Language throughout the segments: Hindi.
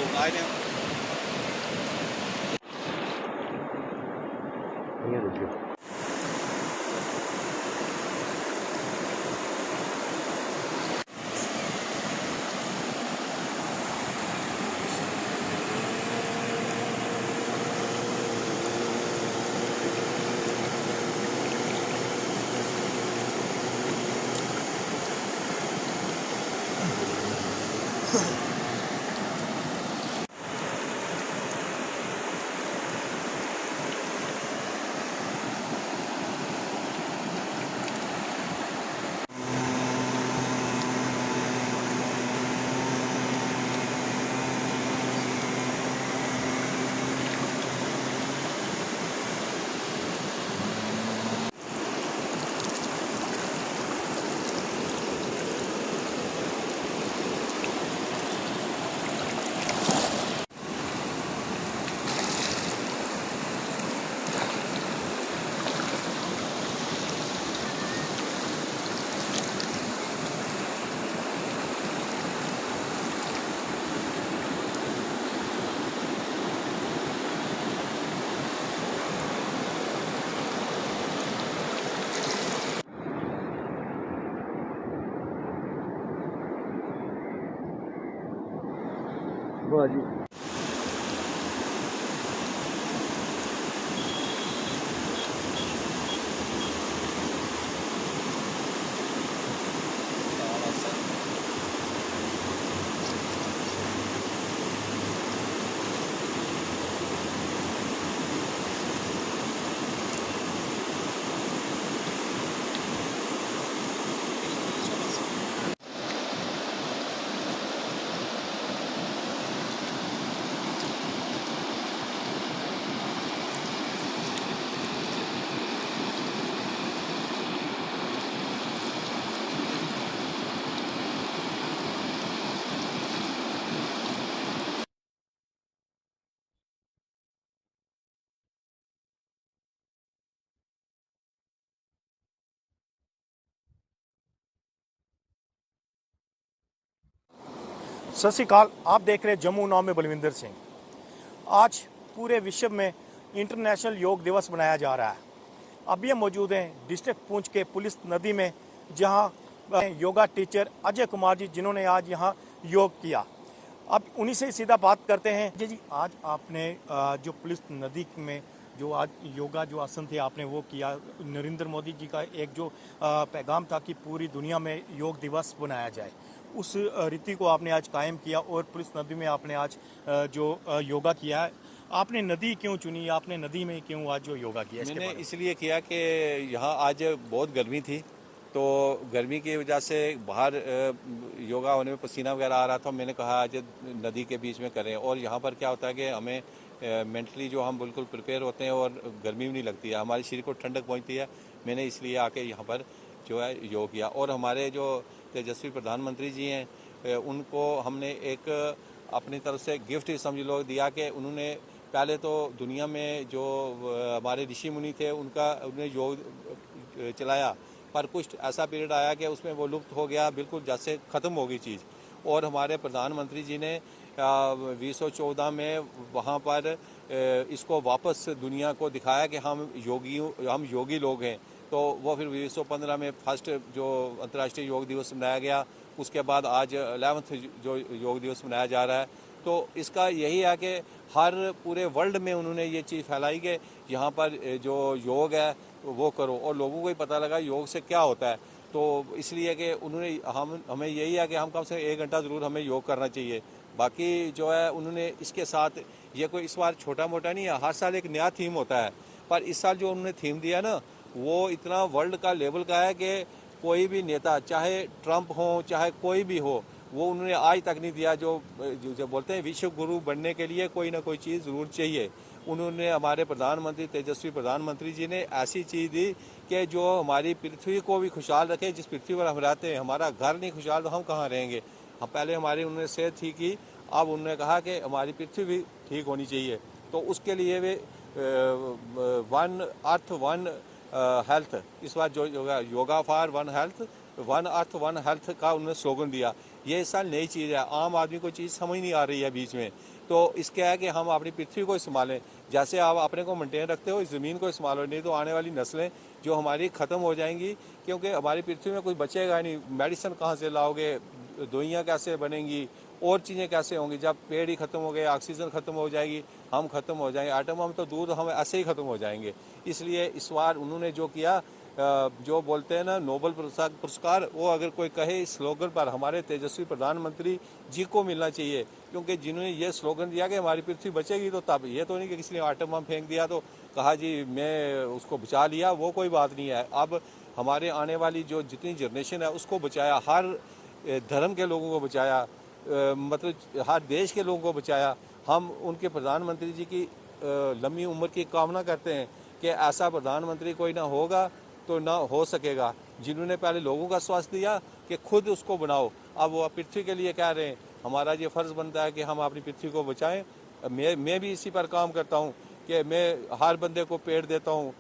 लोग आए हैं। वाह जी। सत श्रीकाल। आप देख रहे हैं जम्मू नाव में बलविंदर सिंह। आज पूरे विश्व में इंटरनेशनल योग दिवस मनाया जा रहा है। अभी हम मौजूद हैं डिस्ट्रिक्ट पुंछ के पुलिस नदी में, जहां योगा टीचर अजय कुमार जी जिन्होंने आज यहां योग किया। अब उन्हीं से सीधा बात करते हैं। जी जी, आज आपने जो पुलिस नदी में जो आज योगा जो आसन थे आपने वो किया। नरेंद्र मोदी जी का एक जो पैगाम था कि पूरी दुनिया में योग दिवस बनाया जाए, उस रीति को आपने आज कायम किया और पुलिस नदी में आपने आज जो योगा किया है। आपने नदी क्यों चुनी, आपने नदी में क्यों आज जो योगा किया? मैंने इसलिए किया कि यहाँ आज बहुत गर्मी थी, तो गर्मी की वजह से बाहर योगा होने में पसीना वगैरह आ रहा था। मैंने कहा आज नदी के बीच में करें, और यहाँ पर क्या होता है कि हमें मेंटली जो हम बिल्कुल प्रिपेयर होते हैं और गर्मी भी नहीं लगती है, हमारे शरीर को ठंडक पहुँचती है। मैंने इसलिए आके यहाँ पर जो है योग किया। और हमारे जो तेजस्वी प्रधानमंत्री जी हैं, उनको हमने एक अपनी तरफ से गिफ्ट समझ लो दिया कि उन्होंने पहले तो दुनिया में जो हमारे ऋषि मुनि थे उन्हें योग चलाया, पर कुछ ऐसा पीरियड आया कि उसमें वो लुप्त हो गया, बिल्कुल जैसे ख़त्म हो गई चीज़। और हमारे प्रधानमंत्री जी ने 2014 में वहाँ पर इसको वापस दुनिया को दिखाया कि हम योगी लोग हैं। तो वो फिर 2015 में फर्स्ट जो अंतर्राष्ट्रीय योग दिवस मनाया गया, उसके बाद आज 11वां जो योग दिवस मनाया जा रहा है। तो इसका यही है कि हर पूरे वर्ल्ड में उन्होंने ये चीज़ फैलाई कि यहाँ पर जो योग है वो करो, और लोगों को ही पता लगा योग से क्या होता है। तो इसलिए कि उन्होंने हमें यही है कि हम कम से कम 1 घंटा ज़रूर हमें योग करना चाहिए। बाकी जो है उन्होंने इसके साथ ये कोई इस बार छोटा मोटा नहीं है, हर साल एक नया थीम होता है, पर इस साल जो उन्होंने थीम दिया ना वो इतना वर्ल्ड का लेवल का है कि कोई भी नेता, चाहे ट्रंप हो चाहे कोई भी हो, वो उन्होंने आज तक नहीं दिया। जो बोलते हैं विश्व गुरु बनने के लिए कोई ना कोई चीज़ ज़रूर चाहिए। उन्होंने हमारे प्रधानमंत्री तेजस्वी प्रधानमंत्री जी ने ऐसी चीज़ दी कि जो हमारी पृथ्वी को भी खुशहाल रखे। जिस पृथ्वी पर हम रहते हैं, हमारा घर नहीं खुशहाल तो हम कहाँ रहेंगे। हम पहले हमारी उन्होंने सेहत ठीक की, अब उन्होंने कहा कि हमारी पृथ्वी भी ठीक होनी चाहिए। तो उसके लिए way one earth one health, इस बार जो yoga for one health, one earth one health का उन्होंने स्लोगन दिया। ये इस साल नई चीज़ है, आम आदमी को चीज़ समझ नहीं आ रही है बीच में। तो इसके है कि हम अपनी पृथ्वी को संभालें, जैसे आप अपने को मेंटेन रखते हो इस ज़मीन को संभालो, नहीं तो आने वाली नस्लें जो हमारी ख़त्म हो जाएंगी, क्योंकि हमारी पृथ्वी में कुछ बचेगा नहीं। मेडिसिन कहाँ से लाओगे, दवाइयाँ कैसे बनेंगी, और चीज़ें कैसे होंगी, जब पेड़ ही ख़त्म हो गए, ऑक्सीजन ख़त्म हो जाएगी, हम ख़त्म हो जाएंगे, आटम हम तो दूर हम ऐसे ही ख़त्म हो जाएंगे। इसलिए इस बार उन्होंने जो किया, जो बोलते हैं ना नोबेल पुरस्कार, वो अगर कोई कहे इस स्लोगन पर हमारे तेजस्वी प्रधानमंत्री जी को मिलना चाहिए, क्योंकि जिन्होंने ये स्लोगन दिया कि हमारी पृथ्वी बचेगी, तो तब ये तो नहीं कि किसी ने आटम बम फेंक दिया तो कहा जी मैं उसको बचा लिया, वो कोई बात नहीं है। अब हमारे आने वाली जो जितनी जनरेशन है उसको बचाया, हर धर्म के लोगों को बचाया, मतलब हर देश के लोगों को बचाया। हम उनके प्रधानमंत्री जी की लंबी उम्र की कामना करते हैं कि ऐसा प्रधानमंत्री कोई ना होगा तो ना हो सकेगा, जिन्होंने पहले लोगों का स्वास्थ्य दिया कि खुद उसको बनाओ। अब वो पृथ्वी के लिए कह रहे हैं, हमारा ये फ़र्ज़ बनता है कि हम अपनी पृथ्वी को बचाएं। मैं भी इसी पर काम करता हूं कि मैं हर बंदे को पेड़ देता हूं।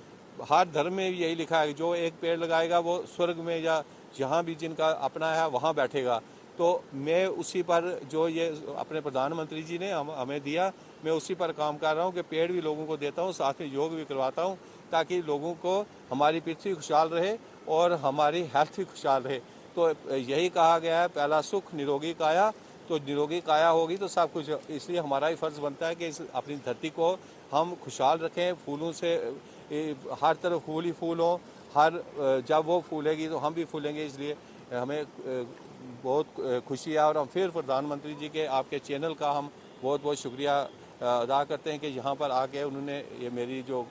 हर धर्म में यही लिखा है कि जो एक पेड़ लगाएगा वो स्वर्ग में या जहाँ भी जिनका अपना है वहाँ बैठेगा। तो मैं उसी पर जो ये अपने प्रधानमंत्री जी ने हमें दिया, मैं उसी पर काम कर रहा हूँ कि पेड़ भी लोगों को देता हूँ, साथ में योग भी करवाता हूँ, ताकि लोगों को हमारी पृथ्वी खुशहाल रहे और हमारी हेल्थ भी खुशहाल रहे। तो यही कहा गया है, पहला सुख निरोगी काया, तो निरोगी काया होगी तो सब कुछ। इसलिए हमारा ही फ़र्ज़ बनता है कि इस अपनी धरती को हम खुशहाल रखें, फूलों से हर तरफ फूल ही फूल हों, जब वो फूलेगी तो हम भी फूलेंगे। इसलिए हमें बहुत खुशी है और हम फिर प्रधानमंत्री जी के आपके चैनल का हम बहुत बहुत शुक्रिया अदा करते हैं कि यहाँ पर आके उन्होंने ये मेरी जो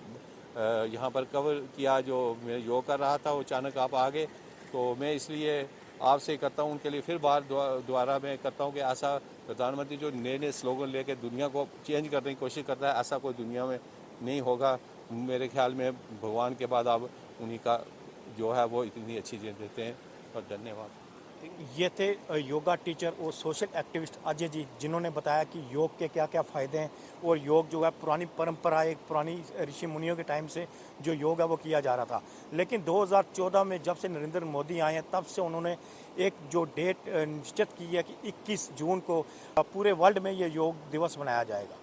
यहाँ पर कवर किया, जो मैं योग कर रहा था वो अचानक आप आ गए, तो मैं इसलिए आपसे करता हूँ, उनके लिए फिर बार दोबारा मैं करता हूँ कि ऐसा प्रधानमंत्री जो नए नए स्लोगन लेके दुनिया को चेंज करने की कोशिश करता है, ऐसा कोई दुनिया में नहीं होगा। मेरे ख्याल में भगवान के बाद अब उन्हीं का जो है वो इतनी अच्छी चीज़ देते हैं। और धन्यवाद। ये थे योगा टीचर और सोशल एक्टिविस्ट अजय जी, जिन्होंने बताया कि योग के क्या क्या फ़ायदे हैं। और योग जो है पुरानी परंपरा, एक पुरानी ऋषि मुनियों के टाइम से जो योग है वो किया जा रहा था, लेकिन 2014 में जब से नरेंद्र मोदी आए हैं तब से उन्होंने एक जो डेट निश्चित की है कि 21 जून को पूरे वर्ल्ड में ये योग दिवस मनाया जाएगा।